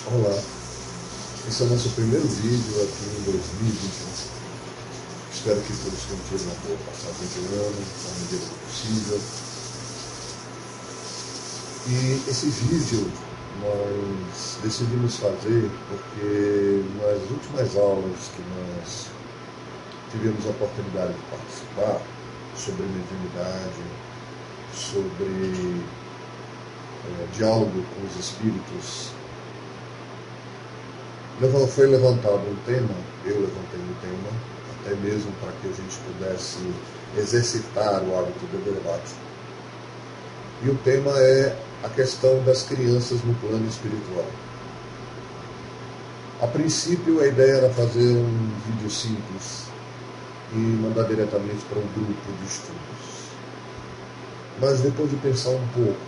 Olá, esse é o nosso primeiro vídeo aqui em 2021. Espero que todos tenham tido uma boa passagem de ano, na medida do possível. E esse vídeo nós decidimos fazer porque nas últimas aulas que nós tivemos a oportunidade de participar sobre mediunidade, sobre diálogo com os espíritos, foi levantado um tema, eu levantei um tema, até mesmo para que a gente pudesse exercitar o hábito do debate. E o tema é a questão das crianças no plano espiritual. A princípio, a ideia era fazer um vídeo simples e mandar diretamente para um grupo de estudos. Mas depois de pensar um pouco,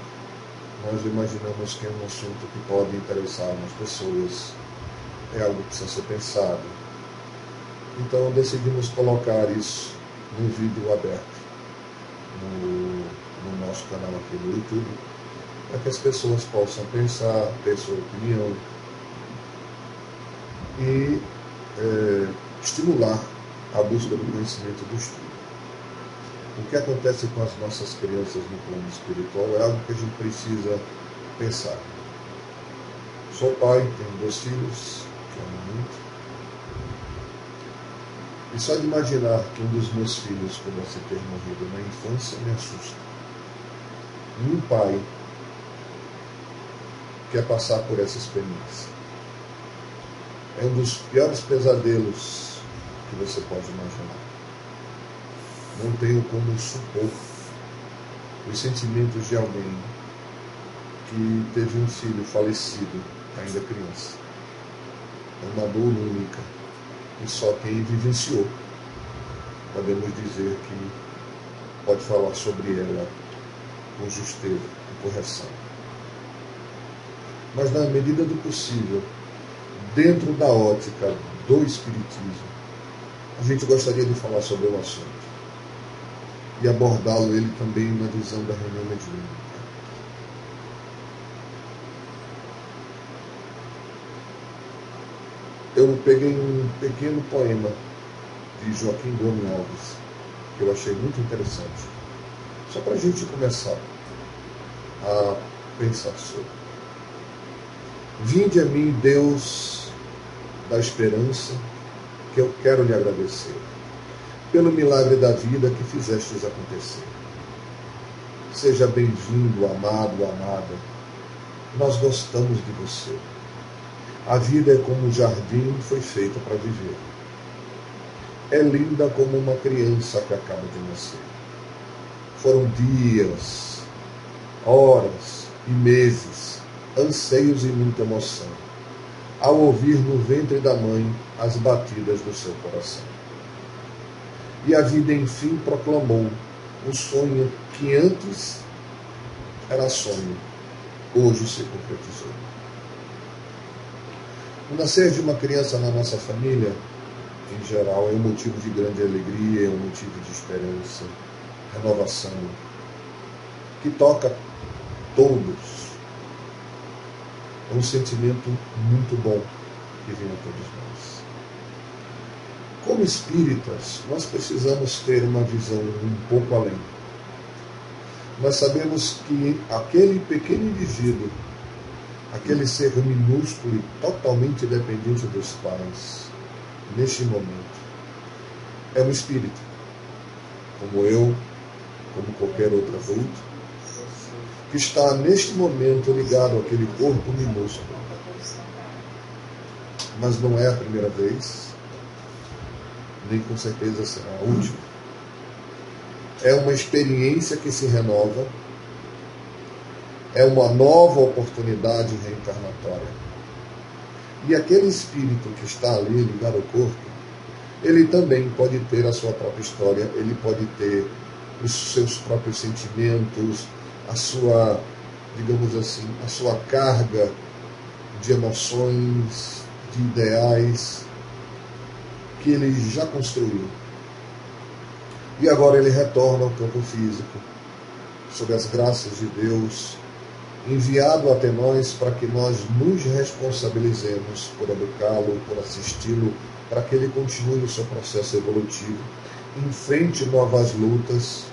nós imaginamos que é um assunto que pode interessar umas pessoas, é algo que precisa ser pensado. Então decidimos colocar isso num vídeo aberto no nosso canal aqui no YouTube, para que as pessoas possam pensar, ter sua opinião e estimular a busca do conhecimento do estudo. O que acontece com as nossas crianças no plano espiritual é algo que a gente precisa pensar. Sou pai, tenho 2 filhos, que amo muito. E só de imaginar que um dos meus filhos pudesse ter morrido na infância me assusta. E um pai quer passar por essa experiência. É um dos piores pesadelos que você pode imaginar. Não tenho como supor os sentimentos de alguém que teve um filho falecido, ainda criança. É uma dor única, e só quem vivenciou podemos dizer que pode falar sobre ela com justeza, com correção. Mas na medida do possível, dentro da ótica do Espiritismo, a gente gostaria de falar sobre o assunto e abordá-lo ele também na visão da reunião mediúnica. Eu peguei um pequeno poema de Joaquim Gomes Alves, que eu achei muito interessante, só para a gente começar a pensar sobre. Vinde a mim, Deus da esperança, que eu quero lhe agradecer, pelo milagre da vida que fizestes acontecer. Seja bem-vindo, amado, amada, nós gostamos de você. A vida é como um jardim, foi feita para viver. É linda como uma criança que acaba de nascer. Foram dias, horas e meses, anseios e muita emoção, ao ouvir no ventre da mãe as batidas do seu coração. E a vida enfim proclamou o sonho que antes era sonho, hoje se concretizou. O nascer de uma criança na nossa família, em geral, é um motivo de grande alegria, é um motivo de esperança, renovação, que toca todos. É um sentimento muito bom que vem a todos nós. Como espíritas, nós precisamos ter uma visão um pouco além. Nós sabemos que aquele pequeno indivíduo, aquele ser minúsculo e totalmente dependente dos pais, neste momento, é um espírito, como eu, como qualquer outro adulto, que está neste momento ligado àquele corpo minúsculo. Mas não é a primeira vez, nem com certeza será a última. É uma experiência que se renova, é uma nova oportunidade reencarnatória. E aquele espírito que está ali ligado ao corpo, ele também pode ter a sua própria história, ele pode ter os seus próprios sentimentos, a sua, digamos assim, a sua carga de emoções, de ideais que ele já construiu. E agora ele retorna ao campo físico, sob as graças de Deus, enviado até nós para que nós nos responsabilizemos por educá-lo, por assisti-lo, para que ele continue o seu processo evolutivo, enfrente novas lutas,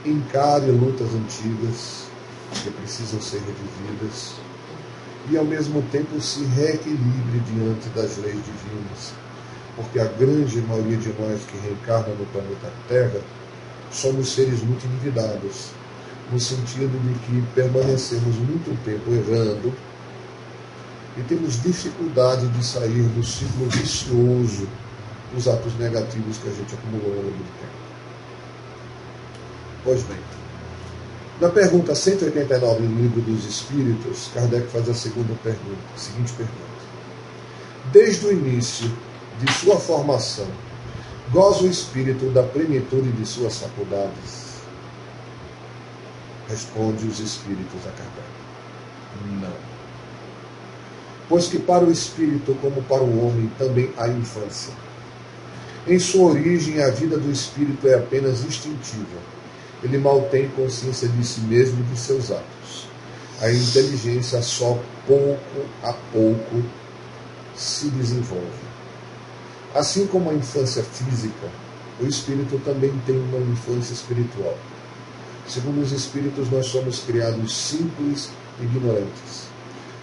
encare lutas antigas que precisam ser revividas e, ao mesmo tempo, se reequilibre diante das leis divinas, porque a grande maioria de nós que reencarna no planeta Terra somos seres muito endividados, no sentido de que permanecemos muito tempo errando e temos dificuldade de sair do ciclo vicioso dos atos negativos que a gente acumulou ao longo do tempo. Pois bem, na pergunta 189 no Livro dos Espíritos, Kardec faz a seguinte pergunta. Desde o início de sua formação, goza o espírito da plenitude de suas faculdades? Responde os espíritos a Kardec: não. Pois que para o espírito, como para o homem, também há infância. Em sua origem, a vida do espírito é apenas instintiva. Ele mal tem consciência de si mesmo e de seus atos. A inteligência só pouco a pouco se desenvolve. Assim como a infância física, o espírito também tem uma infância espiritual. Segundo os espíritos, nós somos criados simples e ignorantes.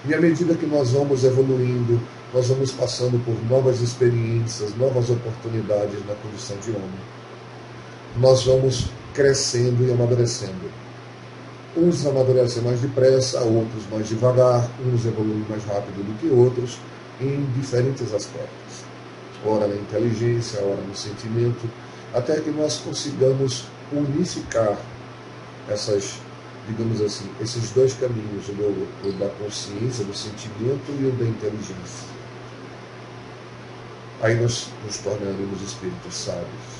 E à medida que nós vamos evoluindo, nós vamos passando por novas experiências, novas oportunidades na condição de homem. Nós vamos crescendo e amadurecendo. Uns amadurecem mais depressa, outros mais devagar, uns evoluem mais rápido do que outros, em diferentes aspectos. Ora na inteligência, ora no sentimento, até que nós consigamos unificar esses dois caminhos, o da consciência, do sentimento e o da inteligência. Aí nós nos tornaremos espíritos sábios.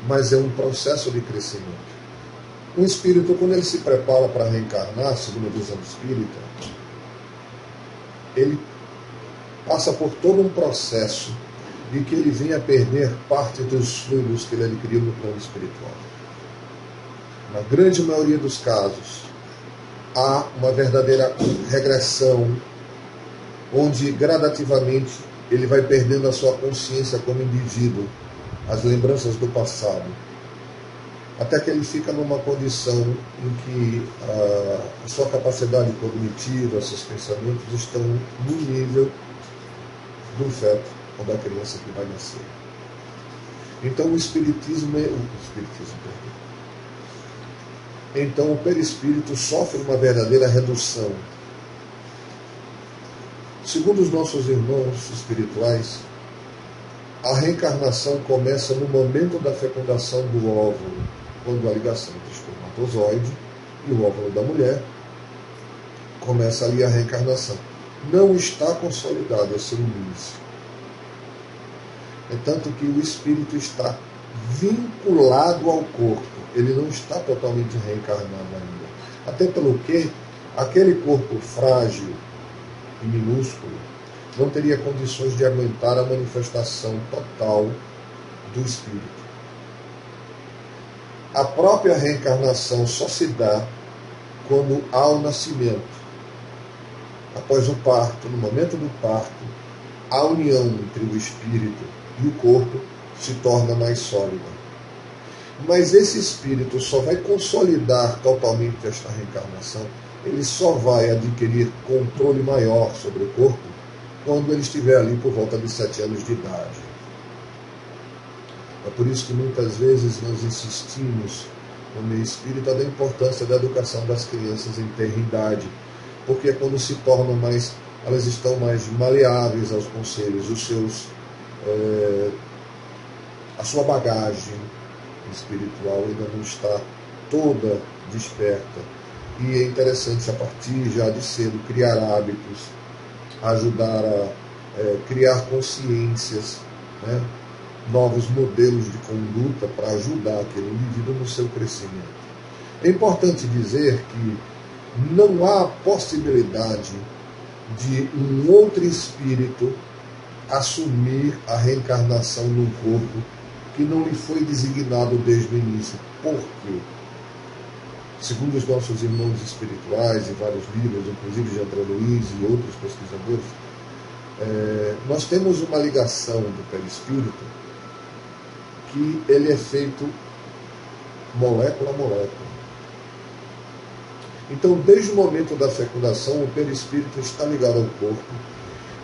Mas é um processo de crescimento. Um espírito, quando ele se prepara para reencarnar, segundo a visão espírita, ele passa por todo um processo de que ele venha perder parte dos fluidos que ele adquiriu no plano espiritual. Na grande maioria dos casos, há uma verdadeira regressão, onde gradativamente ele vai perdendo a sua consciência como indivíduo, as lembranças do passado, até que ele fica numa condição em que a sua capacidade cognitiva, seus pensamentos estão no nível do feto ou da criança que vai nascer. Então o perispírito sofre uma verdadeira redução. Segundo os nossos irmãos espirituais, a reencarnação começa no momento da fecundação do óvulo, quando a ligação entre o espermatozoide e o óvulo da mulher começa ali a reencarnação. Não está consolidado esse início. É tanto que o espírito está vinculado ao corpo. Ele não está totalmente reencarnado ainda. Até pelo que aquele corpo frágil e minúsculo não teria condições de aguentar a manifestação total do espírito. A própria reencarnação só se dá quando há o nascimento. Após o parto, no momento do parto, a união entre o espírito e o corpo se torna mais sólida. Mas esse espírito só vai consolidar totalmente esta reencarnação, ele só vai adquirir controle maior sobre o corpo quando ele estiver ali por volta de 7 anos de idade. É por isso que muitas vezes nós insistimos no meio espírita da importância da educação das crianças em tenra idade, porque é quando se tornam mais, elas estão mais maleáveis aos conselhos, a sua bagagem espiritual ainda não está toda desperta. E é interessante, a partir já de cedo, criar hábitos, ajudar a criar consciências, né? Novos modelos de conduta para ajudar aquele indivíduo no seu crescimento. É importante dizer que não há possibilidade de um outro espírito assumir a reencarnação num corpo que não lhe foi designado desde o início. Por quê? Segundo os nossos irmãos espirituais e vários livros, inclusive de André Luiz e outros pesquisadores, nós temos uma ligação do perispírito que ele é feito molécula a molécula. Então, desde o momento da fecundação, o perispírito está ligado ao corpo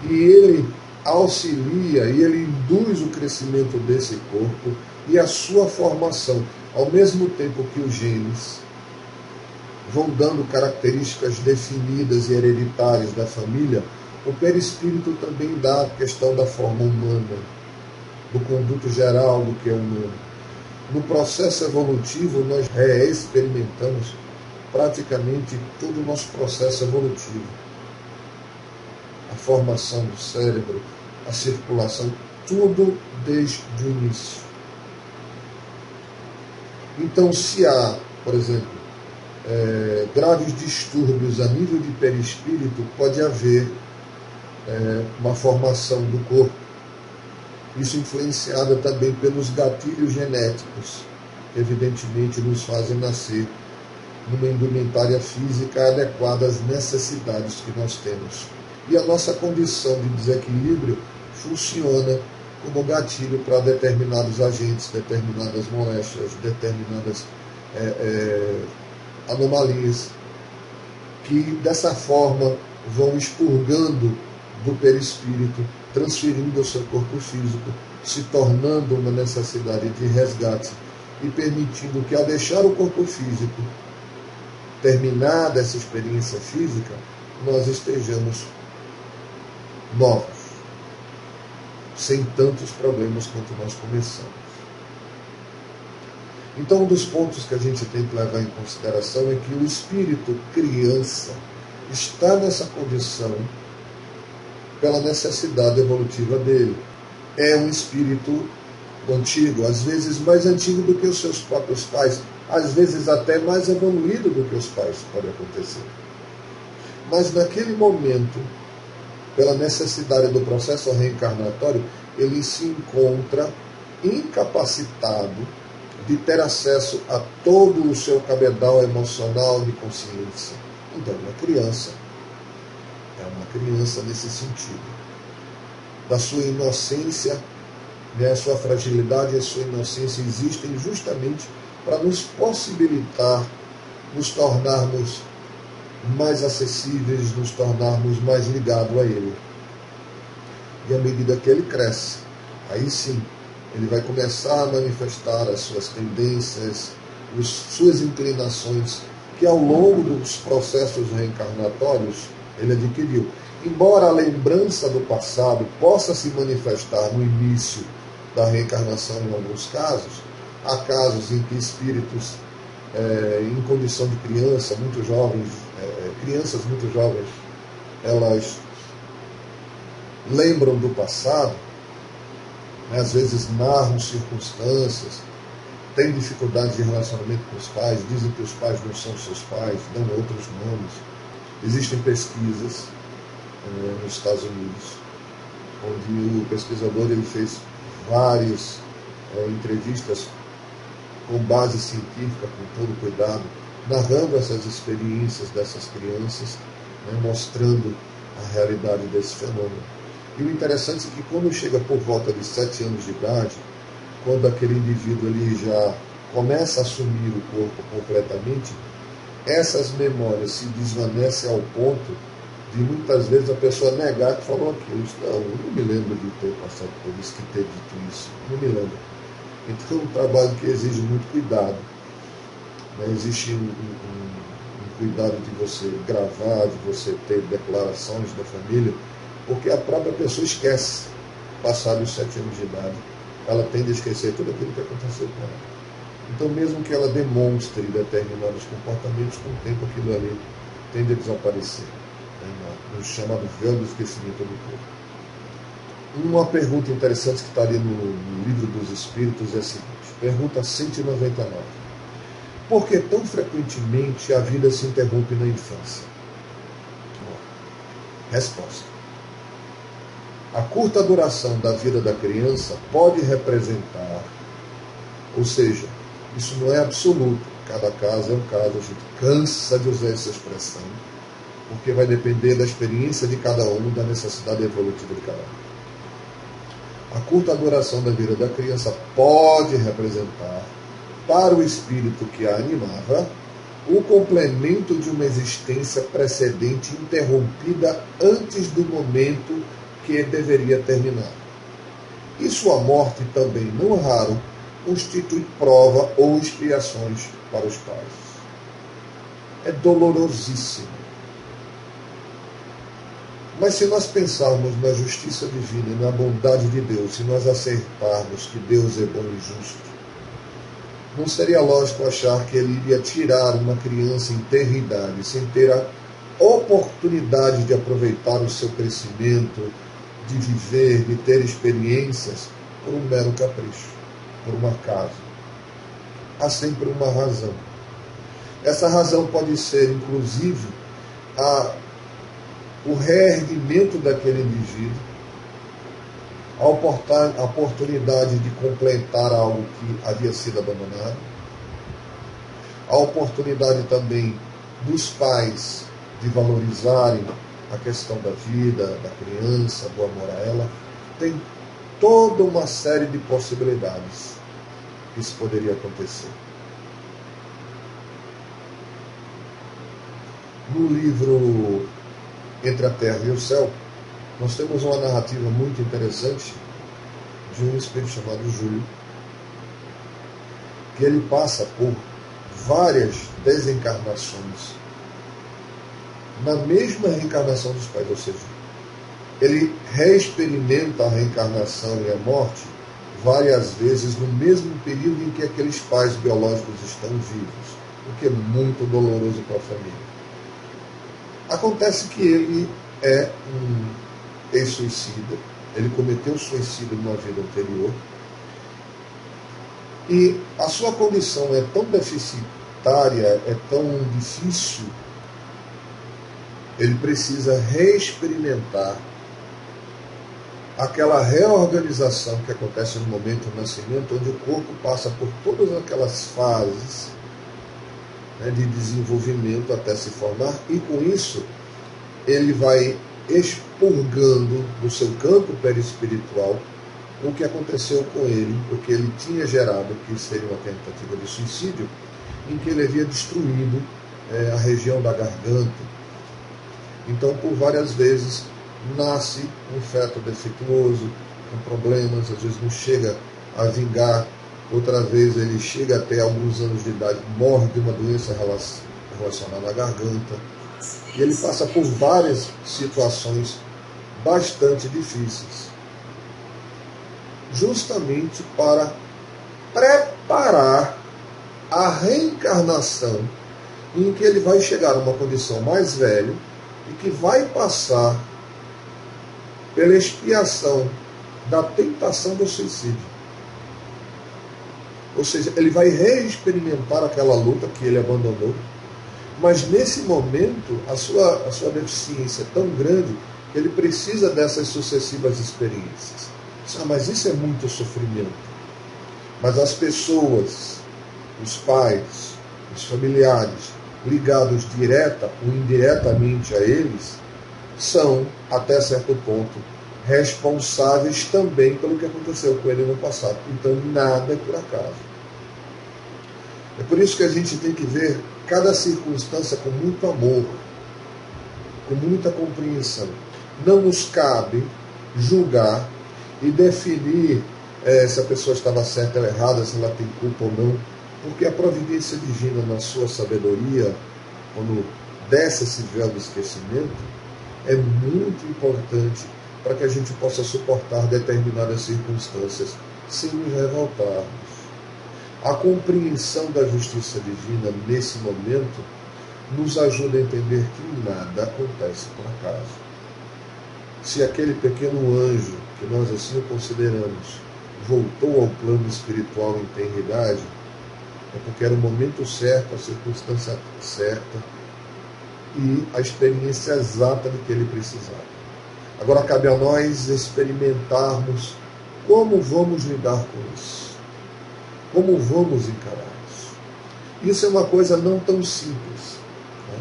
e ele auxilia e ele induz o crescimento desse corpo e a sua formação, ao mesmo tempo que os genes vão dando características definidas e hereditárias da família. O perispírito também dá a questão da forma humana, do conduto geral do que é humano. No processo evolutivo, nós reexperimentamos praticamente todo o nosso processo evolutivo. A formação do cérebro, a circulação, tudo desde o início. Então, se há, por exemplo, graves distúrbios a nível de perispírito, pode haver uma formação do corpo. Isso influenciado também pelos gatilhos genéticos, que evidentemente nos fazem nascer numa indumentária física adequada às necessidades que nós temos. E a nossa condição de desequilíbrio funciona como gatilho para determinados agentes, determinadas moléstias, determinadas anomalias, que dessa forma vão expurgando do perispírito, transferindo ao seu corpo físico, se tornando uma necessidade de resgate e permitindo que, ao deixar o corpo físico, terminada essa experiência física, nós estejamos novos, sem tantos problemas quanto nós começamos. Então, um dos pontos que a gente tem que levar em consideração é que o espírito criança está nessa condição pela necessidade evolutiva dele. É um espírito antigo, às vezes mais antigo do que os seus próprios pais, às vezes até mais evoluído do que os pais, pode acontecer. Mas naquele momento, pela necessidade do processo reencarnatório, ele se encontra incapacitado de ter acesso a todo o seu cabedal emocional de consciência. Então, uma criança é uma criança nesse sentido. Da sua inocência, a sua fragilidade e a sua inocência existem justamente para nos possibilitar nos tornarmos mais acessíveis, nos tornarmos mais ligados a Ele. E à medida que ele cresce, aí sim, ele vai começar a manifestar as suas tendências, suas inclinações, que ao longo dos processos reencarnatórios ele adquiriu. Embora a lembrança do passado possa se manifestar no início da reencarnação em alguns casos, há casos em que espíritos em condição de criança, muito jovens, crianças muito jovens, elas lembram do passado, às vezes narram circunstâncias, têm dificuldades de relacionamento com os pais, dizem que os pais não são seus pais, dão outros nomes. Existem pesquisas nos Estados Unidos, onde o pesquisador ele fez várias entrevistas com base científica, com todo cuidado, narrando essas experiências dessas crianças, mostrando a realidade desse fenômeno. E o interessante é que quando chega por volta de 7 anos de idade, quando aquele indivíduo ali já começa a assumir o corpo completamente, essas memórias se desvanecem ao ponto de muitas vezes a pessoa negar que falou aquilo. Não, eu não me lembro de ter passado por isso, de ter dito isso, não me lembro. Então é um trabalho que exige muito cuidado. Existe um cuidado de você gravar, de você ter declarações da família, porque a própria pessoa esquece, passados os 7 anos de idade, ela tende a esquecer tudo aquilo que aconteceu com ela. Então, mesmo que ela demonstre determinados comportamentos, com o tempo aquilo ali tende a desaparecer, no chamado véu do esquecimento do corpo. Uma pergunta interessante que está ali no Livro dos Espíritos é a seguinte, pergunta 199. Por que tão frequentemente a vida se interrompe na infância? Resposta. A curta duração da vida da criança pode representar, ou seja, isso não é absoluto, cada caso é um caso, a gente cansa de usar essa expressão, porque vai depender da experiência de cada um, da necessidade evolutiva de cada um. A curta duração da vida da criança pode representar, para o espírito que a animava, o complemento de uma existência precedente interrompida antes do momento que deveria terminar. E sua morte também, não raro, constitui prova ou expiações para os pais. É dolorosíssimo. Mas se nós pensarmos na justiça divina e na bondade de Deus, se nós acertarmos que Deus é bom e justo, não seria lógico achar que ele iria tirar uma criança em tenra idade sem ter a oportunidade de aproveitar o seu crescimento, de viver, de ter experiências por um mero capricho, por um acaso. Há sempre uma razão. Essa razão pode ser, inclusive, o reerguimento daquele indivíduo, a oportunidade de completar algo que havia sido abandonado, a oportunidade também dos pais de valorizarem a questão da vida, da criança, do amor a ela. Tem toda uma série de possibilidades que isso poderia acontecer. No livro Entre a Terra e o Céu, nós temos uma narrativa muito interessante de um espírito chamado Júlio, que ele passa por várias desencarnações na mesma reencarnação dos pais, ou seja, ele reexperimenta a reencarnação e a morte várias vezes no mesmo período em que aqueles pais biológicos estão vivos, o que é muito doloroso para a família. Acontece que ele é um ex-suicida, ele cometeu suicídio numa vida anterior, e a sua condição é tão deficitária, é tão difícil, ele precisa reexperimentar aquela reorganização que acontece no momento do nascimento, onde o corpo passa por todas aquelas fases, né, de desenvolvimento até se formar, e com isso ele vai expurgando do seu campo perispiritual o que aconteceu com ele, o que ele tinha gerado, que seria uma tentativa de suicídio, em que ele havia destruído a região da garganta. Então, por várias vezes, nasce um feto defeituoso, com problemas, às vezes não chega a vingar, outra vez ele chega até alguns anos de idade, morre de uma doença relacionada à garganta, e ele passa por várias situações bastante difíceis, justamente para preparar a reencarnação em que ele vai chegar a uma condição mais velha e que vai passar pela expiação da tentação do suicídio. Ou seja, ele vai reexperimentar aquela luta que ele abandonou, mas nesse momento a sua deficiência é tão grande que ele precisa dessas sucessivas experiências. Mas isso é muito sofrimento. Mas as pessoas, os pais, os familiares, ligados direta ou indiretamente a eles, são, até certo ponto, responsáveis também pelo que aconteceu com ele no passado. Então, nada é por acaso. É por isso que a gente tem que ver cada circunstância com muito amor, com muita compreensão. Não nos cabe julgar e definir se a pessoa estava certa ou errada, se ela tem culpa ou não, porque a providência divina, na sua sabedoria, quando desce esse véu do esquecimento, é muito importante para que a gente possa suportar determinadas circunstâncias sem nos revoltarmos. A compreensão da justiça divina nesse momento nos ajuda a entender que nada acontece por acaso. Se aquele pequeno anjo, que nós assim o consideramos, voltou ao plano espiritual em tenra idade, é porque era o momento certo, a circunstância certa e a experiência exata de que ele precisava. Agora cabe a nós experimentarmos como vamos lidar com isso, como vamos encarar isso. Isso é uma coisa não tão simples. Né?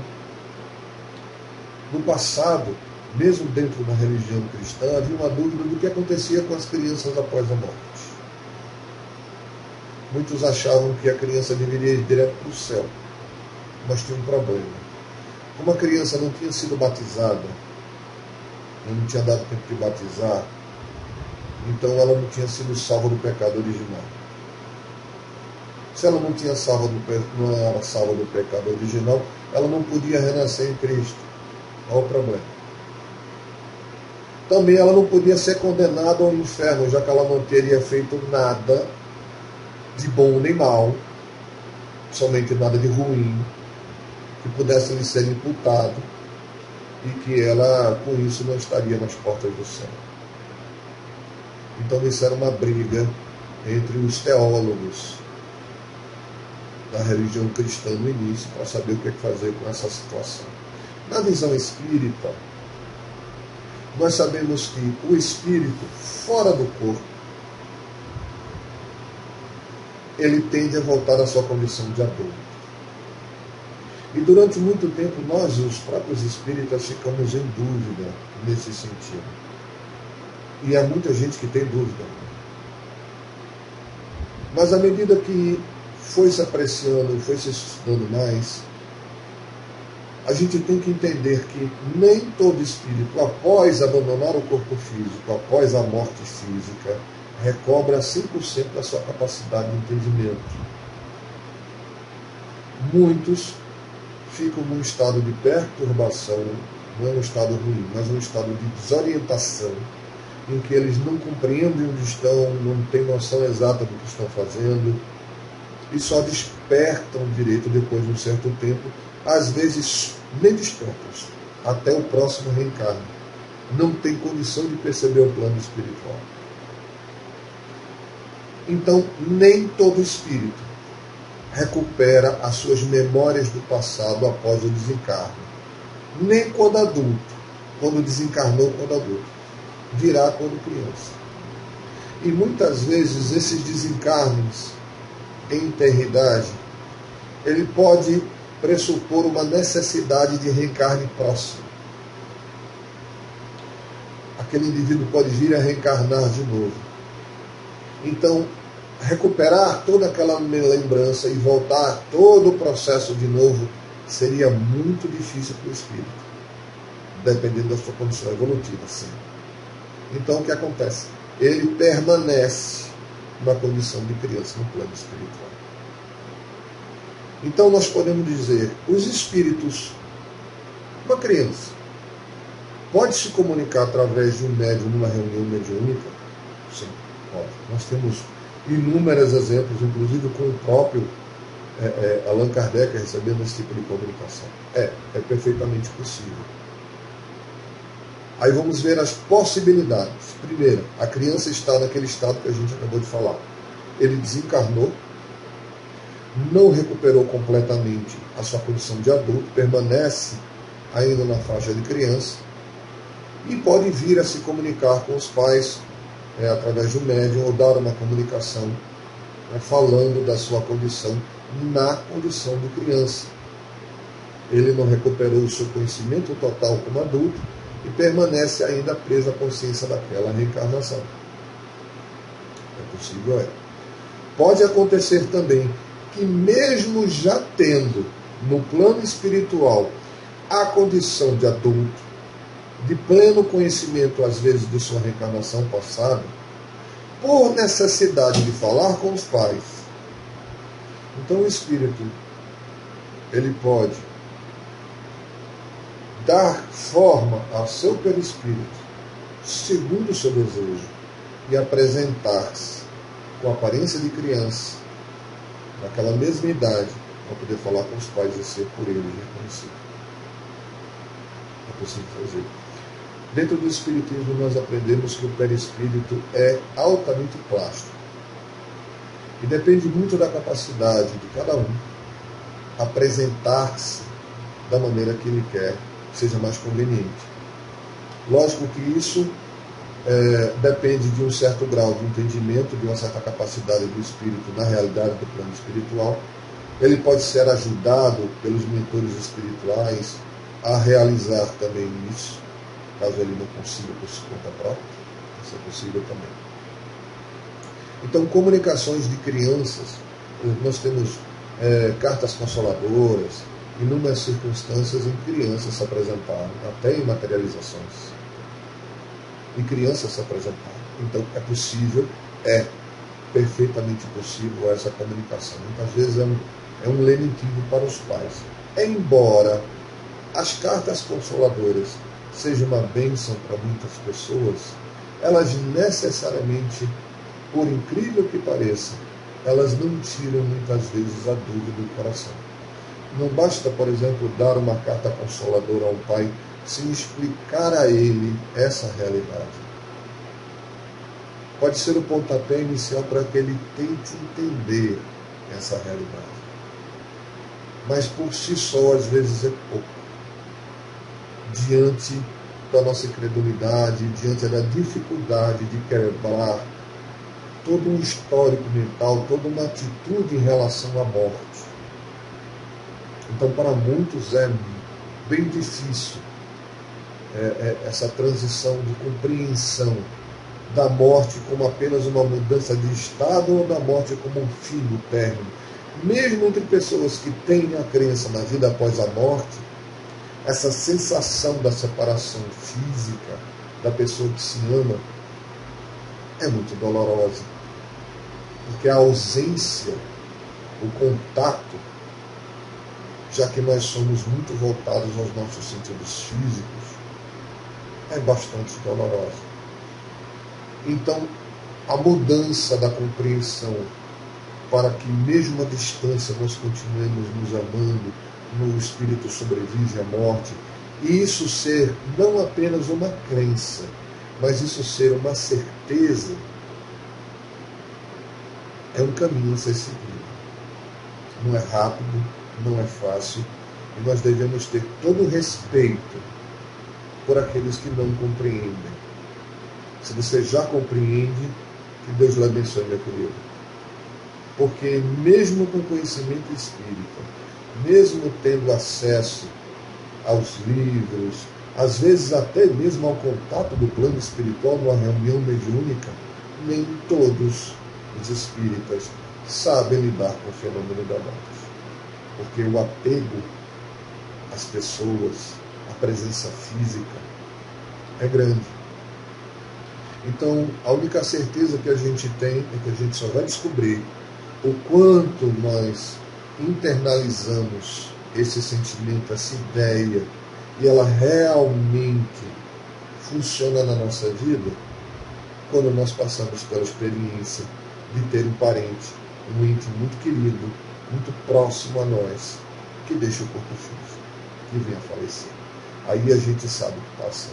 No passado, mesmo dentro da religião cristã, havia uma dúvida do que acontecia com as crianças após a morte. Muitos achavam que a criança deveria ir direto para o céu, mas tinha um problema. Como a criança não tinha sido batizada, não tinha dado tempo de batizar, então ela não tinha sido salva do pecado original. Se ela não era salva do pecado original, ela não podia renascer em Cristo. Qual o problema? Também ela não podia ser condenada ao inferno, já que ela não teria feito nada de bom nem mal, somente nada de ruim, que pudesse lhe ser imputado, e que ela, com isso, não estaria nas portas do céu. Então isso era uma briga entre os teólogos da religião cristã no início, para saber o que fazer com essa situação. Na visão espírita, nós sabemos que o espírito, fora do corpo, ele tende a voltar à sua condição de adulto. E durante muito tempo, nós, os próprios espíritas, ficamos em dúvida nesse sentido. E há muita gente que tem dúvida. Mas à medida que foi se apreciando, foi se estudando mais, a gente tem que entender que nem todo espírito, após abandonar o corpo físico, após a morte física, recobra 100% da sua capacidade de entendimento. Muitos ficam num estado de perturbação, não é um estado ruim, mas um estado de desorientação, em que eles não compreendem onde estão, não têm noção exata do que estão fazendo, e só despertam direito depois de um certo tempo, às vezes nem despertam, até o próximo reencarno. Não tem condição de perceber o plano espiritual. Então, nem todo espírito recupera as suas memórias do passado após o desencarno. Nem quando adulto, quando desencarnou quando adulto. Virá quando criança. E muitas vezes esses desencarnes em eternidade, ele pode pressupor uma necessidade de reencarne próximo. Aquele indivíduo pode vir a reencarnar de novo. Então, recuperar toda aquela lembrança e voltar todo o processo de novo seria muito difícil para o espírito, dependendo da sua condição evolutiva, sim. Então, o que acontece? Ele permanece na condição de criança no plano espiritual. Então, nós podemos dizer, os espíritos, uma criança, pode se comunicar através de um médium numa reunião mediúnica? Sim, pode. Nós temos inúmeros exemplos, inclusive com o próprio Allan Kardec recebendo esse tipo de comunicação. É perfeitamente possível. Aí vamos ver as possibilidades. Primeiro, a criança está naquele estado que a gente acabou de falar. Ele desencarnou, não recuperou completamente a sua condição de adulto, permanece ainda na faixa de criança e pode vir a se comunicar com os pais através do médium ou dar uma comunicação falando da sua condição na condição de criança. Ele não recuperou o seu conhecimento total como adulto e permanece ainda preso à consciência daquela reencarnação. É possível, Pode acontecer também que mesmo já tendo no plano espiritual a condição de adulto, de pleno conhecimento às vezes de sua reencarnação passada, por necessidade de falar com os pais. Então o espírito, ele pode dar forma ao seu perispírito, segundo o seu desejo, e apresentar-se com a aparência de criança, naquela mesma idade, para poder falar com os pais e ser por eles reconhecido. É possível fazer. Dentro do Espiritismo, nós aprendemos que o perispírito é altamente plástico. E depende muito da capacidade de cada um apresentar-se da maneira que ele quer, que seja mais conveniente. Lógico que isso depende de um certo grau de entendimento, de uma certa capacidade do espírito na realidade do plano espiritual, Ele pode ser ajudado pelos mentores espirituais a realizar também isso, caso ele não consiga por sua conta própria. Isso é possível também. Então, comunicações de crianças, nós temos cartas consoladoras, inúmeras circunstâncias em crianças se apresentaram, até em materializações. E crianças se apresentaram. Então, é possível, é perfeitamente possível essa comunicação. Muitas vezes é um lenitivo para os pais. Embora as cartas consoladoras sejam uma bênção para muitas pessoas, elas necessariamente, por incrível que pareça, elas não tiram muitas vezes a dúvida do coração. Não basta, por exemplo, dar uma carta consoladora ao pai sem explicar a ele essa realidade. Pode ser o pontapé inicial para que ele tente entender essa realidade. Mas por si só, às vezes, é pouco. Diante da nossa incredulidade, diante da dificuldade de quebrar todo um histórico mental, toda uma atitude em relação à morte. Então, para muitos é bem difícil essa transição de compreensão da morte como apenas uma mudança de estado ou da morte como um fim do término. Mesmo entre pessoas que têm a crença na vida após a morte, essa sensação da separação física da pessoa que se ama é muito dolorosa. Porque a ausência, o contato, já que nós somos muito voltados aos nossos sentidos físicos, é bastante dolorosa. Então, a mudança da compreensão para que mesmo à distância nós continuemos nos amando, no espírito sobrevive a morte, e isso ser não apenas uma crença, mas isso ser uma certeza, é um caminho a ser seguido. Não é rápido, não é fácil, e nós devemos ter todo o respeito por aqueles que não compreendem. Se você já compreende, que Deus lhe abençoe, meu querido. Porque mesmo com conhecimento espírita, mesmo tendo acesso aos livros, às vezes até mesmo ao contato do plano espiritual numa reunião mediúnica, nem todos os espíritas sabem lidar com o fenômeno da morte. Porque o apego às pessoas, a presença física, é grande. Então, a única certeza que a gente tem é que a gente só vai descobrir o quanto nós internalizamos esse sentimento, essa ideia, e ela realmente funciona na nossa vida, quando nós passamos pela experiência de ter um parente, um ente muito querido, muito próximo a nós, que deixa o corpo físico, que vem a falecer. Aí a gente sabe o que passa.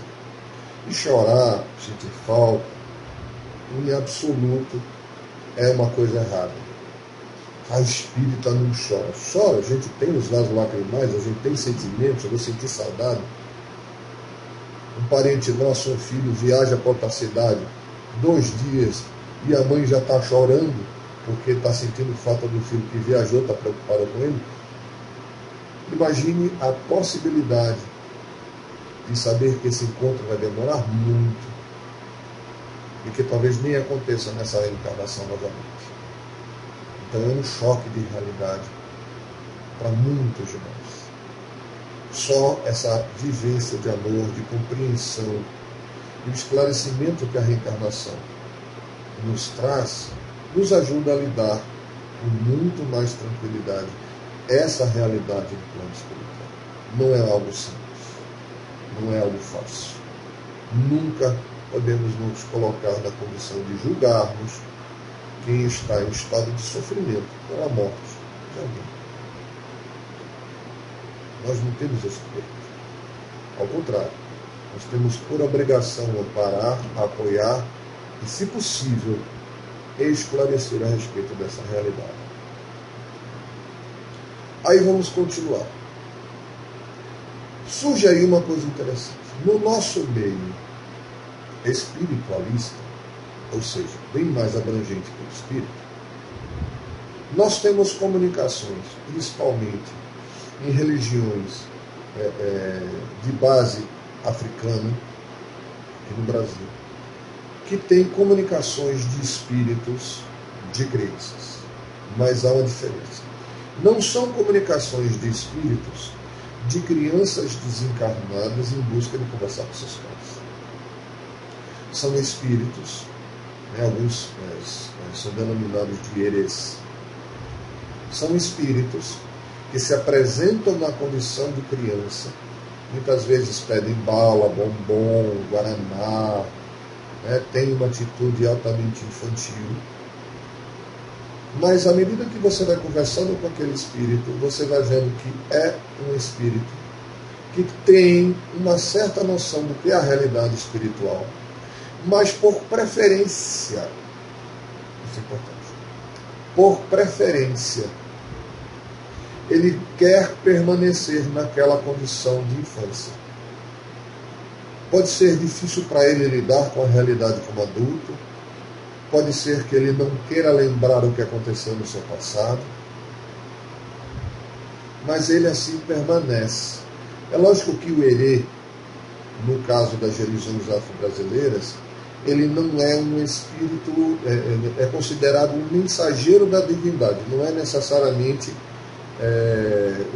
E chorar, sentir falta, em absoluto, é uma coisa errada. A espírita não chora. Chora, a gente tem os vasos lacrimais, a gente tem sentimentos, eu vou sentir saudade. Um parente nosso, um filho, viaja para outra cidade 2 dias e a mãe já está chorando porque está sentindo falta do filho que viajou, está preocupada com ele. Imagine a possibilidade de saber que esse encontro vai demorar muito e que talvez nem aconteça nessa reencarnação novamente. Então é um choque de realidade para muitos de nós. Só essa vivência de amor, de compreensão e o esclarecimento que a reencarnação nos traz, nos ajuda a lidar com muito mais tranquilidade essa realidade do plano espiritual. Não é algo simples, não é algo fácil. Nunca podemos nos colocar na condição de julgarmos quem está em estado de sofrimento pela morte de alguém. Nós não temos esse poder. Ao contrário, nós temos por obrigação amparar, apoiar e, se possível, esclarecer a respeito dessa realidade. Aí vamos continuar. Surge aí uma coisa interessante. No nosso meio espiritualista, ou seja, bem mais abrangente que o espírito, Nós temos comunicações, principalmente em religiões de base africana, aqui no Brasil, que tem comunicações de espíritos de crenças. Mas há uma diferença. Não são comunicações de espíritos de crianças desencarnadas em busca de conversar com seus pais. São espíritos, alguns são denominados de erês. São espíritos que se apresentam na condição de criança, muitas vezes pedem bala, bombom, guaraná, tem uma atitude altamente infantil. Mas à medida que você vai conversando com aquele espírito, você vai vendo que é um espírito que tem uma certa noção do que é a realidade espiritual, mas por preferência, isso é importante, por preferência, ele quer permanecer naquela condição de infância. Pode ser difícil para ele lidar com a realidade como adulto, pode ser que ele não queira lembrar o que aconteceu no seu passado, mas ele assim permanece. É lógico que o erê, no caso das religiões afro-brasileiras, ele não é um espírito, é considerado um mensageiro da divindade, não é necessariamente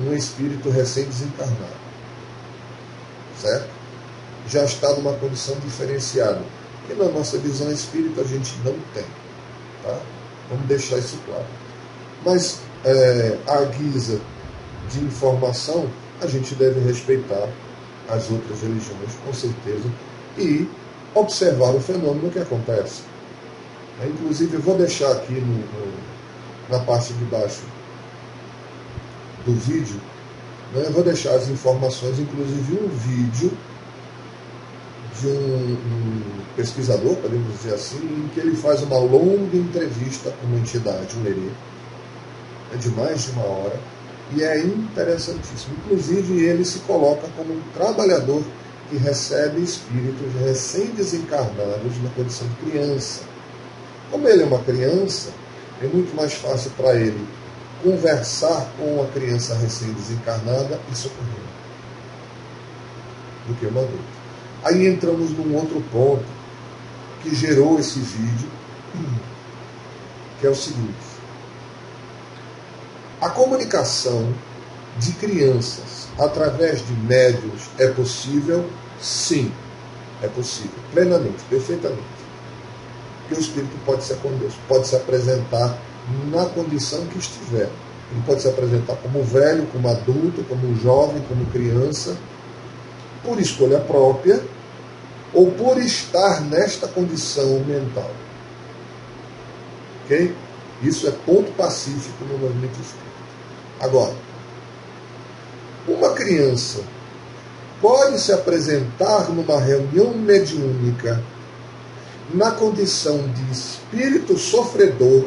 um espírito recém-desencarnado, certo? Já está numa condição diferenciada, que na nossa visão espírita a gente não tem, tá? Vamos deixar isso claro. Mas à guisa de informação, a gente deve respeitar as outras religiões, com certeza, e observar o fenômeno que acontece. Inclusive, eu vou deixar aqui na parte de baixo do vídeo, eu vou deixar as informações, inclusive um vídeo de um pesquisador, podemos dizer assim, em que ele faz uma longa entrevista com uma entidade, um erê, de mais de 1 hora, e é interessantíssimo. Inclusive, ele se coloca como um trabalhador que recebe espíritos recém-desencarnados na condição de criança. Como ele é uma criança, é muito mais fácil para ele conversar com a criança recém-desencarnada e socorrer do que um adulto. Aí entramos num outro ponto que gerou esse vídeo, que é o seguinte: a comunicação de crianças através de médiuns é possível? Sim, é possível, plenamente, perfeitamente. Porque o espírito pode se apresentar na condição que estiver. Ele pode se apresentar como velho, como adulto, como jovem, como criança, por escolha própria ou por estar nesta condição mental. Ok? Isso é ponto pacífico no movimento espírita. Agora, uma criança pode se apresentar numa reunião mediúnica na condição de espírito sofredor,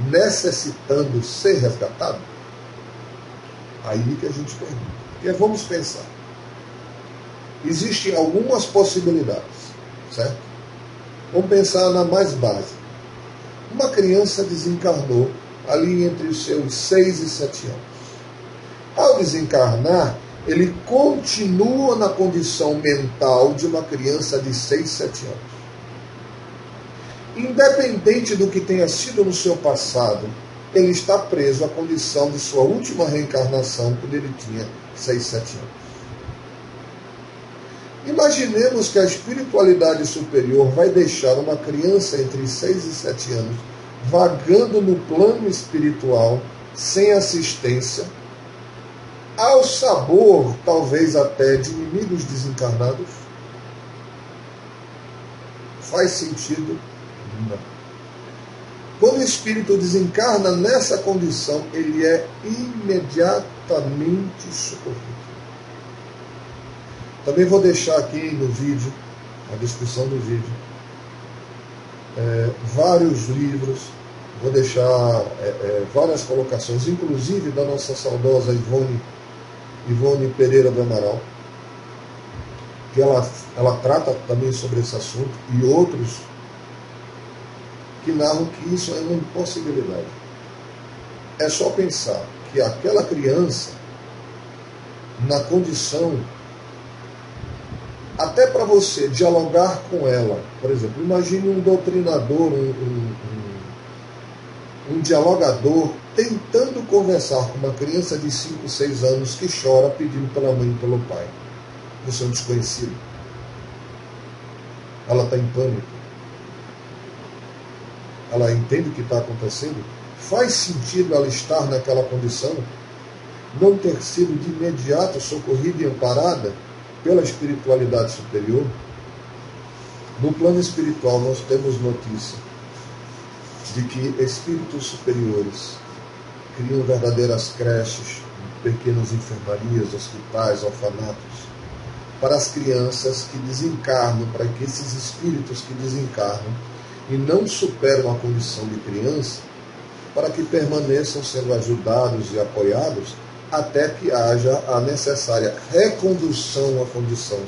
necessitando ser resgatado? Aí que a gente pergunta. Porque vamos pensar. Existem algumas possibilidades, certo? Vamos pensar na mais básica. Uma criança desencarnou ali entre os seus 6 e 7 anos. Ao desencarnar, ele continua na condição mental de uma criança de 6, 7 anos. Independente do que tenha sido no seu passado, ele está preso à condição de sua última reencarnação, quando ele tinha 6, 7 anos. Imaginemos que a espiritualidade superior vai deixar uma criança entre 6 e 7 anos vagando no plano espiritual, sem assistência, ao sabor, talvez até, de inimigos desencarnados? Faz sentido? Não. Quando o espírito desencarna nessa condição, ele é imediatamente socorrido. Também vou deixar aqui no vídeo, na descrição do vídeo, vários livros, vou deixar várias colocações, inclusive da nossa saudosa Ivone Pereira do Amaral, que ela trata também sobre esse assunto, e outros que narram que isso é uma impossibilidade. É só pensar que aquela criança, na condição, até para você dialogar com ela, por exemplo, imagine um doutrinador, um dialogador, tentando conversar com uma criança de 5, 6 anos que chora pedindo pela mãe e pelo pai. Você é um desconhecido. Ela está em pânico. Ela entende o que está acontecendo. Faz sentido ela estar naquela condição? Não ter sido de imediato socorrida e amparada pela espiritualidade superior? No plano espiritual nós temos notícia de que espíritos superiores criam verdadeiras creches, pequenas enfermarias, hospitais, orfanatos, para as crianças que desencarnam, para que esses espíritos que desencarnam e não superam a condição de criança, para que permaneçam sendo ajudados e apoiados até que haja a necessária recondução à condição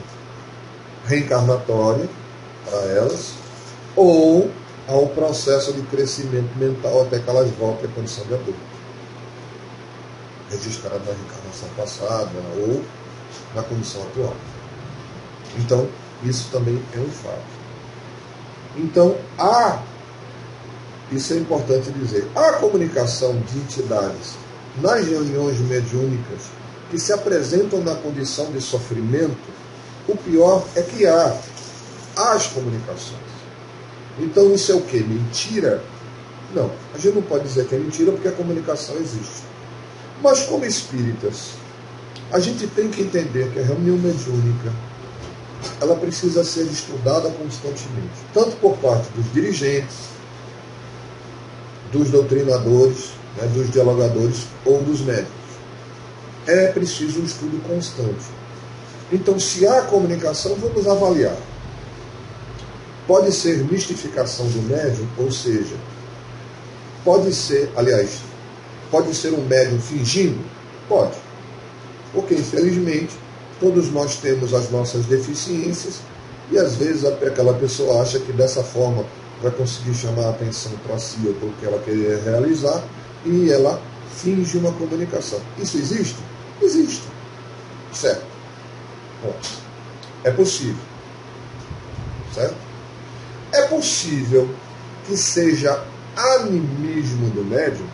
reencarnatória para elas, ou ao processo de crescimento mental até que elas voltem à condição de adulto, registrada na reencarnação passada ou na condição atual. Então, isso também é um fato. Então, isso é importante dizer, há comunicação de entidades nas reuniões mediúnicas que se apresentam na condição de sofrimento. O pior é que há as comunicações. Então isso é o quê? Mentira? Não, a gente não pode dizer que é mentira porque a comunicação existe. Mas como espíritas, a gente tem que entender que a reunião mediúnica ela precisa ser estudada constantemente, tanto por parte dos dirigentes, dos doutrinadores, dos dialogadores ou dos médicos. É preciso um estudo constante. Então, se há comunicação, vamos avaliar. Pode ser mistificação do médium, ou seja, pode ser um médium fingindo? Pode. Porque, infelizmente, todos nós temos as nossas deficiências e, às vezes, aquela pessoa acha que dessa forma vai conseguir chamar a atenção para si ou para o que ela quer realizar e ela finge uma comunicação. Isso existe? Existe. Certo? Bom, é possível. Certo? É possível que seja animismo do médium?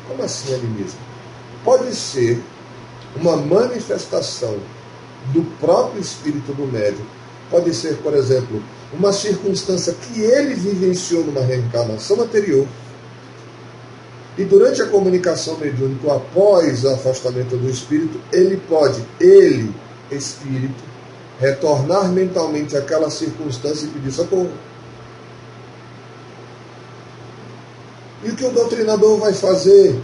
Como assim animismo? Pode ser uma manifestação do próprio espírito do médium. Pode ser, por exemplo, uma circunstância que ele vivenciou numa reencarnação anterior e durante a comunicação mediúnica, após o afastamento do espírito, espírito, retornar mentalmente àquela circunstância e pedir socorro. E o que o doutrinador vai fazer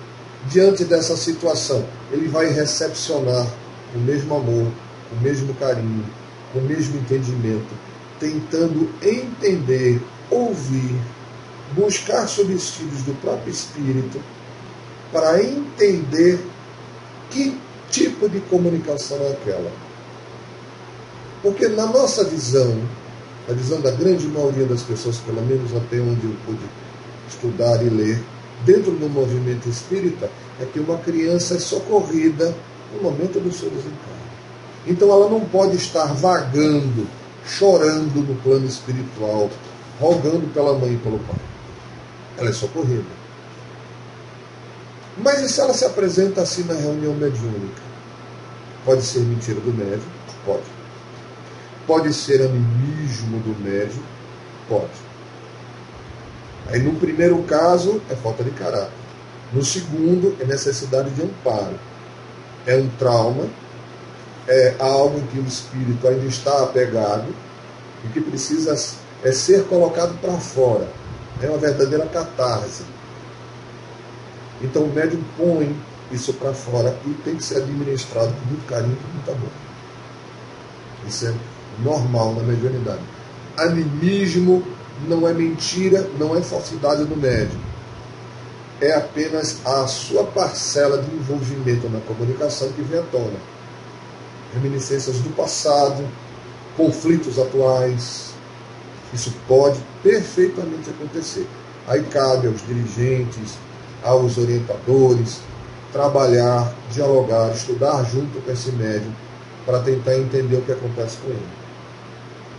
diante dessa situação? Ele vai recepcionar o mesmo amor, o mesmo carinho, o mesmo entendimento, tentando entender, ouvir, buscar subsídios do próprio espírito para entender que tipo de comunicação é aquela. Porque na nossa visão, a visão da grande maioria das pessoas, pelo menos até onde eu pude estudar e ler, dentro do movimento espírita, é que uma criança é socorrida no momento do seu desencarne. Então ela não pode estar vagando, chorando no plano espiritual, rogando pela mãe e pelo pai. Ela é socorrida. Mas e se ela se apresenta assim na reunião mediúnica? Pode ser mentira do médium? Pode. Pode ser animismo do médium? Pode. Aí no primeiro caso é falta de caráter. No segundo é necessidade de amparo. É um trauma, é algo em que o espírito ainda está apegado e que precisa ser colocado para fora. É uma verdadeira catarse. Então o médium põe isso para fora e tem que ser administrado com muito carinho e com muito amor. Isso é normal na mediunidade. Animismo não é mentira, não é falsidade do médium. É apenas a sua parcela de envolvimento na comunicação que vem à tona. Reminiscências do passado, conflitos atuais. Isso pode perfeitamente acontecer. Aí cabe aos dirigentes, aos orientadores, trabalhar, dialogar, estudar junto com esse médium para tentar entender o que acontece com ele.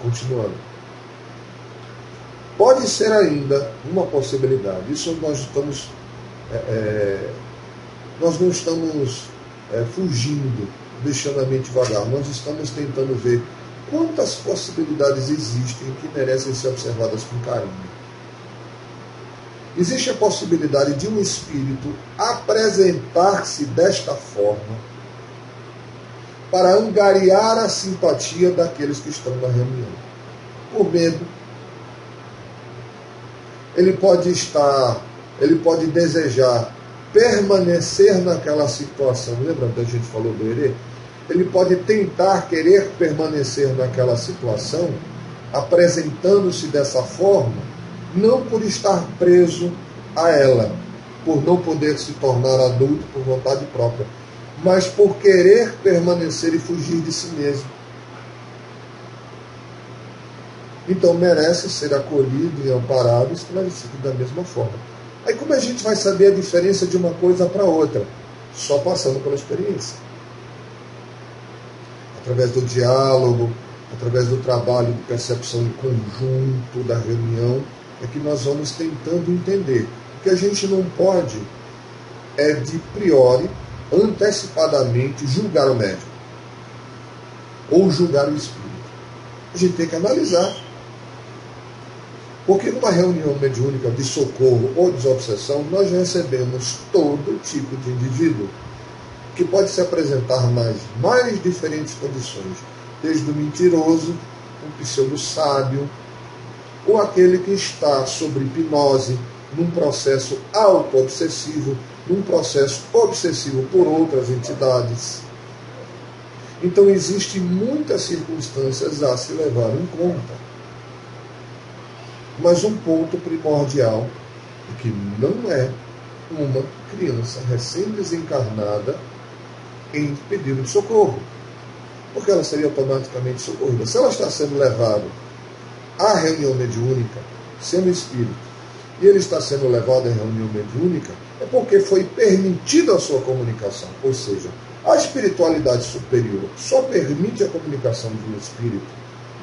Continuando. Pode ser ainda uma possibilidade. Isso nós não estamos fugindo, deixando a mente vagar. Nós estamos tentando ver quantas possibilidades existem que merecem ser observadas com carinho. Existe a possibilidade de um espírito apresentar-se desta forma para angariar a simpatia daqueles que estão na reunião. Por medo. Ele pode desejar permanecer naquela situação. Lembra que a gente falou do Herê? Ele pode tentar querer permanecer naquela situação, apresentando-se dessa forma, não por estar preso a ela, por não poder se tornar adulto por vontade própria, mas por querer permanecer e fugir de si mesmo. Então merece ser acolhido e amparado e esclarecido da mesma forma. Aí como a gente vai saber a diferença de uma coisa para outra? Só passando pela experiência. Através do diálogo, através do trabalho de percepção em conjunto da reunião, é que nós vamos tentando entender. O que a gente não pode é, de priori, antecipadamente, julgar o médium. Ou julgar o espírito. A gente tem que analisar. Porque numa reunião mediúnica de socorro ou desobsessão, nós recebemos todo tipo de indivíduo que pode se apresentar nas mais diferentes condições, desde o mentiroso, o pseudo-sábio, ou aquele que está sob hipnose, num processo auto-obsessivo, num processo obsessivo por outras entidades. Então, existem muitas circunstâncias a se levar em conta. Mas um ponto primordial é que não é uma criança recém-desencarnada em pedido de socorro, porque ela seria automaticamente socorrida. Se ela está sendo levada à reunião mediúnica, sendo espírito, e ele está sendo levado à reunião mediúnica, é porque foi permitida a sua comunicação. Ou seja, a espiritualidade superior só permite a comunicação de um espírito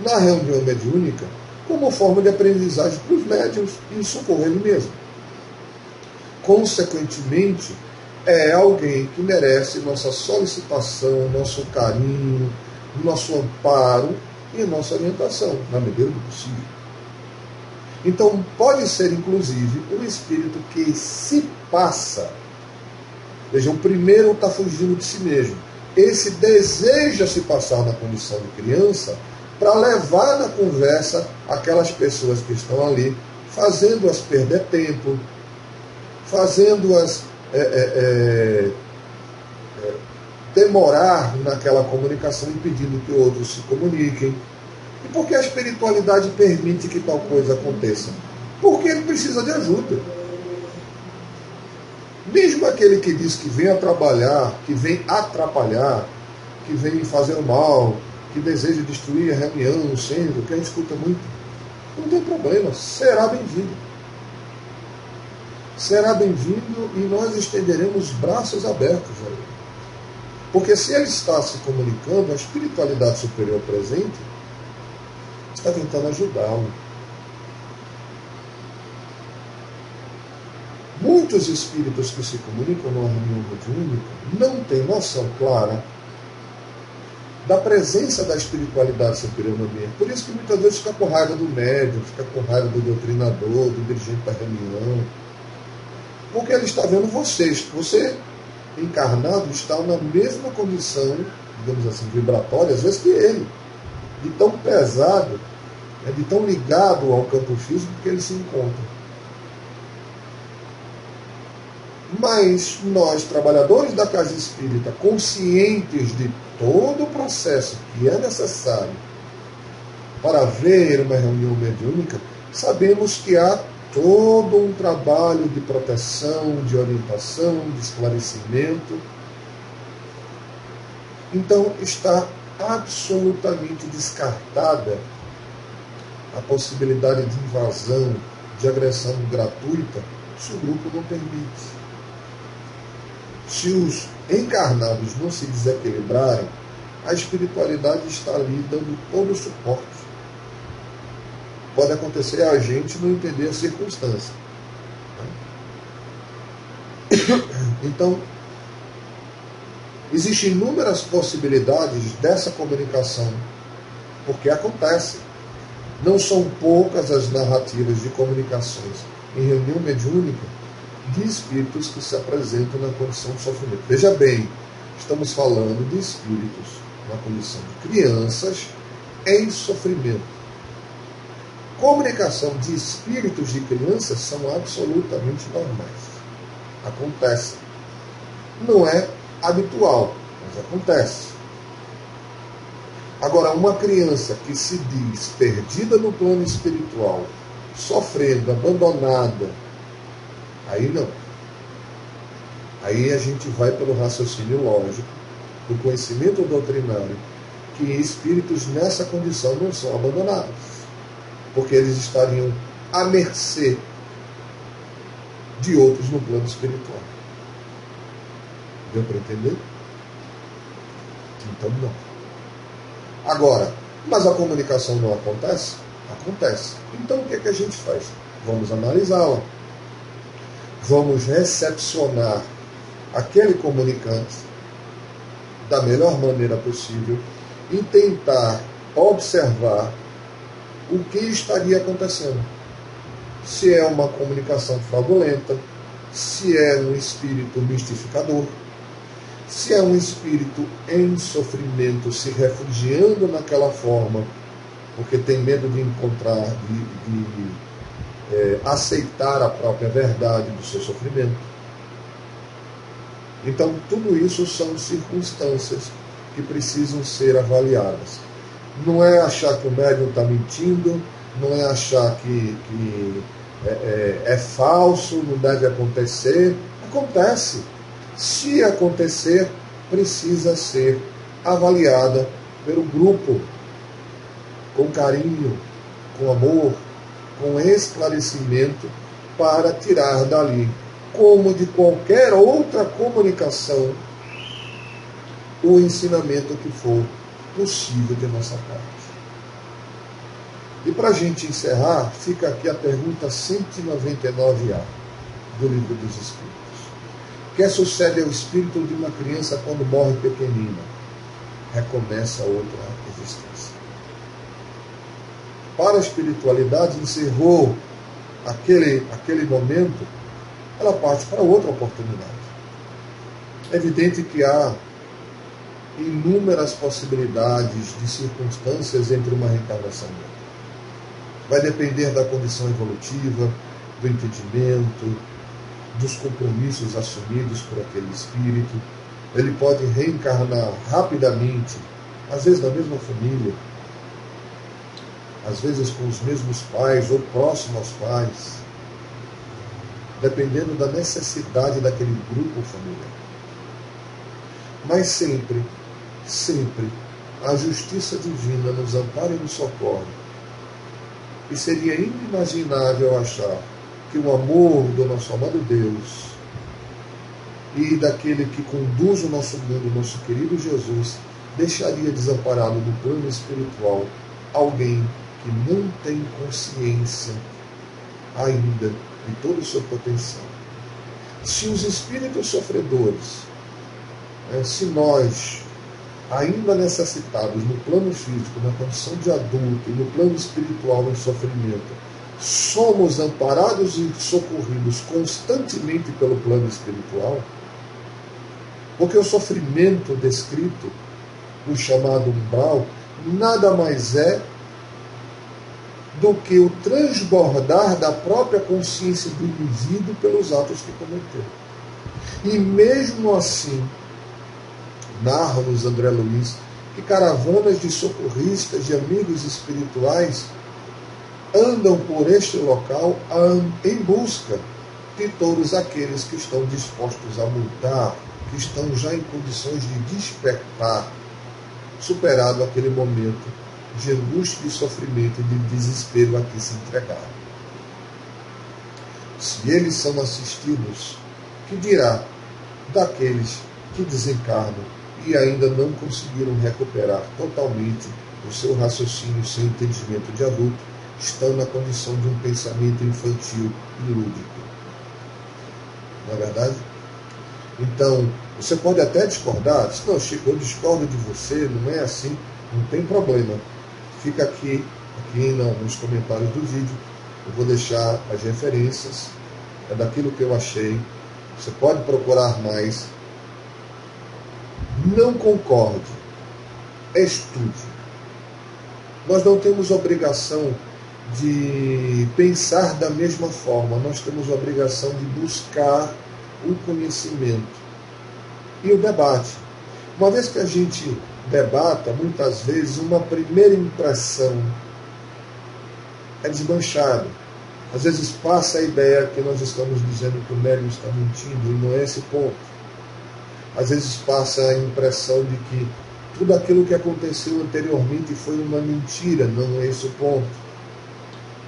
na reunião mediúnica como forma de aprendizagem para os médiuns e socorrer ele mesmo. Consequentemente, é alguém que merece nossa solicitação, nosso carinho, nosso amparo e nossa orientação, na medida do possível. Então, pode ser, inclusive, um espírito que se passa. Veja, o primeiro está fugindo de si mesmo. Esse deseja se passar na condição de criança para levar na conversa aquelas pessoas que estão ali, fazendo-as perder tempo, fazendo-as demorar naquela comunicação, impedindo que outros se comuniquem. E por que a espiritualidade permite que tal coisa aconteça? Porque ele precisa de ajuda. Mesmo aquele que diz que vem a trabalhar, que vem atrapalhar, que vem fazer mal, que deseja destruir a reunião, o centro, que a gente escuta muito, não tem problema, será bem-vindo. Será bem-vindo e nós estenderemos os braços abertos a ele. Porque se ele está se comunicando, a espiritualidade superior presente está tentando ajudá-lo. Muitos espíritos que se comunicam numa reunião mediúnica não têm noção clara da presença da espiritualidade superior no ambiente. Por isso que muitas vezes fica com raiva do médium, fica com raiva do doutrinador, do dirigente da reunião. Porque ele está vendo vocês. Você, encarnado, está na mesma condição, digamos assim, vibratória, às vezes que ele. De tão pesado, de tão ligado ao campo físico que ele se encontra. Mas nós, trabalhadores da casa espírita, conscientes de todo o processo que é necessário para ver uma reunião mediúnica, sabemos que há todo um trabalho de proteção, de orientação, de esclarecimento. Então está absolutamente descartada a possibilidade de invasão, de agressão gratuita se o grupo não permite. Se os encarnados não se desequilibrarem, a espiritualidade está ali dando todo o suporte. Pode acontecer a gente não entender a circunstância. Então, existem inúmeras possibilidades dessa comunicação, porque acontece. Não são poucas as narrativas de comunicações em reunião mediúnica de espíritos que se apresentam na condição de sofrimento. Veja bem, estamos falando de espíritos na condição de crianças em sofrimento. Comunicação de espíritos de crianças são absolutamente normais. Acontece. Não é habitual, mas acontece. Agora, uma criança que se diz perdida no plano espiritual, sofrendo, abandonada, aí não. Aí a gente vai pelo raciocínio lógico, do conhecimento doutrinário, que espíritos nessa condição não são abandonados, porque eles estariam à mercê de outros no plano espiritual. Deu para entender? Então não. Agora, mas a comunicação não acontece? Acontece. Então o que é que a gente faz? Vamos analisá-la. Vamos recepcionar aquele comunicante da melhor maneira possível e tentar observar o que estaria acontecendo. Se é uma comunicação fraudulenta, se é um espírito mistificador, se é um espírito em sofrimento se refugiando naquela forma, porque tem medo de encontrar, de aceitar a própria verdade do seu sofrimento. Então, tudo isso são circunstâncias que precisam ser avaliadas. Não é achar que o médium está mentindo, não é achar que é falso, não deve acontecer. Acontece. Se acontecer, precisa ser avaliada pelo grupo, com carinho, com amor, com esclarecimento, para tirar dali, como de qualquer outra comunicação, o ensinamento que for possível de nossa parte. E para a gente encerrar, fica aqui a pergunta 199A do Livro dos Espíritos. O que sucede ao espírito de uma criança quando morre pequenina? Recomeça outra existência. Para a espiritualidade, encerrou aquele momento, ela parte para outra oportunidade. É evidente que há inúmeras possibilidades de circunstâncias entre uma reencarnação e outra. Vai depender da condição evolutiva, do entendimento, dos compromissos assumidos por aquele espírito. Ele pode reencarnar rapidamente, às vezes na mesma família, às vezes com os mesmos pais ou próximo aos pais, dependendo da necessidade daquele grupo familiar. Mas sempre, a justiça divina nos ampara e nos socorre. E seria inimaginável achar que o amor do nosso amado Deus e daquele que conduz o nosso mundo, o nosso querido Jesus, deixaria desamparado no plano espiritual alguém que não tem consciência ainda de todo o seu potencial. Se os espíritos sofredores, se nós, ainda necessitados no plano físico, na condição de adulto e no plano espiritual em sofrimento, somos amparados e socorridos constantemente pelo plano espiritual, porque o sofrimento descrito, o chamado umbral, nada mais é do que o transbordar da própria consciência do indivíduo pelos atos que cometeu. E mesmo assim, narra-nos André Luiz, que caravanas de socorristas, de amigos espirituais, andam por este local em busca de todos aqueles que estão dispostos a mudar, que estão já em condições de despertar, superado aquele momento de angústia e sofrimento e de desespero a que se entregaram. Se eles são assistidos, que dirá daqueles que desencarnam e ainda não conseguiram recuperar totalmente o seu raciocínio, o seu entendimento de adulto, estão na condição de um pensamento infantil e lúdico. Não é verdade? Então, você pode até discordar, diz, não, Chico, eu discordo de você, não é assim, não tem problema. Fica aqui nos comentários do vídeo, eu vou deixar as referências daquilo que eu achei. Você pode procurar mais. Não concorde, estude. Nós não temos obrigação de pensar da mesma forma, nós temos a obrigação de buscar o conhecimento e o debate. Uma vez que a gente debata, muitas vezes uma primeira impressão é desmanchada. Às vezes passa a ideia que nós estamos dizendo que o médium está mentindo, e não é esse ponto. Às vezes passa a impressão de que tudo aquilo que aconteceu anteriormente foi uma mentira, não é esse o ponto.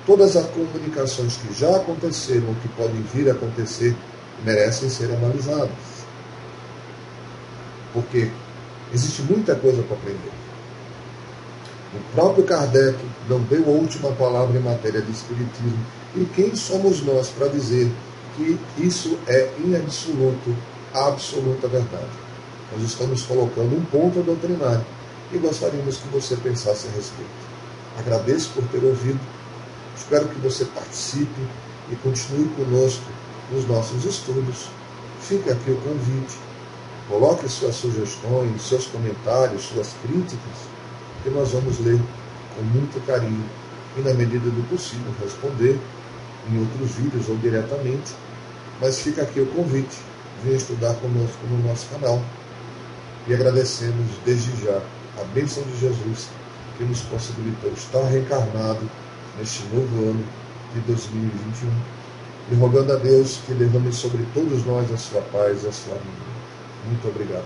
Todas as comunicações que já aconteceram ou que podem vir a acontecer merecem ser analisadas. Porque existe muita coisa para aprender. O próprio Kardec não deu a última palavra em matéria de espiritismo. E quem somos nós para dizer que isso é em absoluto a absoluta verdade? Nós estamos colocando um ponto doutrinário e gostaríamos que você pensasse a respeito. Agradeço por ter ouvido. Espero que você participe e continue conosco nos nossos estudos. Fica aqui o convite. Coloque suas sugestões, seus comentários, suas críticas, que nós vamos ler com muito carinho e, na medida do possível, responder em outros vídeos ou diretamente. Mas fica aqui o convite. Venha estudar conosco no nosso canal. E agradecemos desde já a bênção de Jesus que nos possibilitou estar reencarnado neste novo ano de 2021, e rogando a Deus que derrame sobre todos nós a sua paz e a sua harmonia. Muito obrigado.